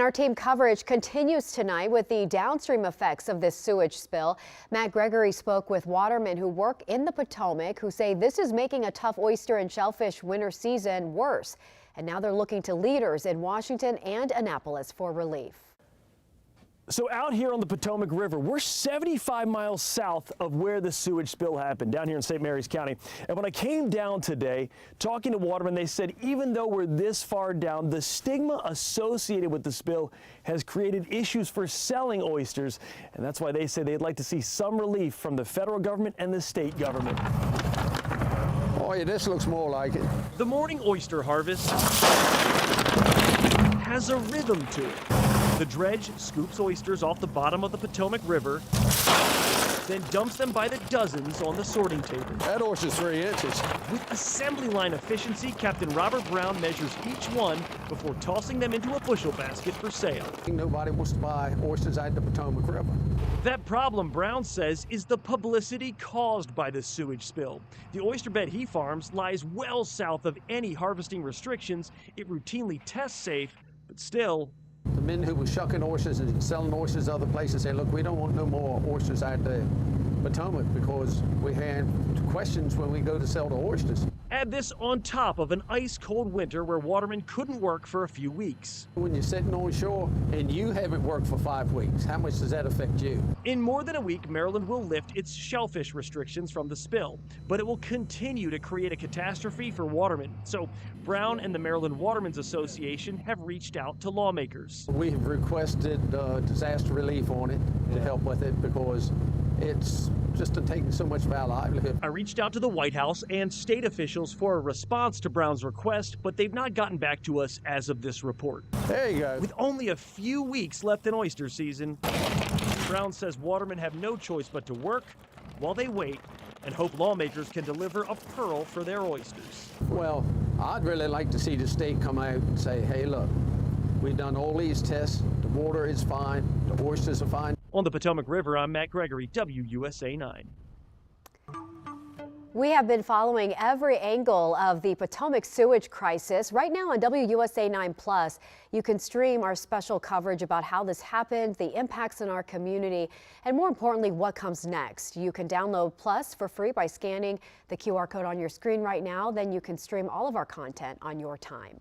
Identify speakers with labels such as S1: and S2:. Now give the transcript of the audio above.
S1: Our team coverage continues tonight with the downstream effects of this sewage spill. Matt Gregory spoke with watermen who work in the Potomac who say this is making a tough oyster and shellfish winter season worse. And now they're looking to leaders in Washington and Annapolis for relief.
S2: So out here on the Potomac River, we're 75 miles south of where the sewage spill happened, down here in St. Mary's County. And when I came down today, talking to watermen, they said even though we're this far down, the stigma associated with the spill has created issues for selling oysters. And that's why they say they'd like to see some relief from the federal government and the state government.
S3: Oh yeah, this looks more like it.
S2: The morning oyster harvest has a rhythm to it. The dredge scoops oysters off the bottom of the Potomac River, then dumps them by the dozens on the sorting table.
S3: That oyster's 3 inches.
S2: With assembly line efficiency, Captain Robert Brown measures each one before tossing them into a bushel basket for sale.
S3: Nobody wants to buy oysters out of the Potomac River.
S2: That problem, Brown says, is the publicity caused by the sewage spill. The oyster bed he farms lies well south of any harvesting restrictions. It routinely tests safe, but still,
S3: the men who were shucking oysters and selling oysters other places say, look, we don't want no more oysters out there Potomac because we had questions when we go to sell the oysters.
S2: Add this on top of an ice-cold winter where watermen couldn't work for a few weeks.
S3: When you're sitting on shore and you haven't worked for 5 weeks, how much does that affect you?
S2: In more than a week, Maryland will lift its shellfish restrictions from the spill, but it will continue to create a catastrophe for watermen. So Brown and the Maryland Watermen's Association have reached out to lawmakers.
S3: We have requested disaster relief on it to help with it because it's just taking so much of our livelihood.
S2: I reached out to the White House and state officials for a response to Brown's request, but they've not gotten back to us as of this report.
S3: There you go.
S2: With only a few weeks left in oyster season, Brown says watermen have no choice but to work while they wait and hope lawmakers can deliver a pearl for their oysters.
S3: Well, I'd really like to see the state come out and say, hey, look, we've done all these tests. The water is fine. The oysters are fine.
S2: On the Potomac River, I'm Matt Gregory, WUSA 9.
S1: We have been following every angle of the Potomac sewage crisis. Right now on WUSA 9 Plus, you can stream our special coverage about how this happened, the impacts in our community, and more importantly, what comes next. You can download Plus for free by scanning the QR code on your screen right now. Then you can stream all of our content on your time.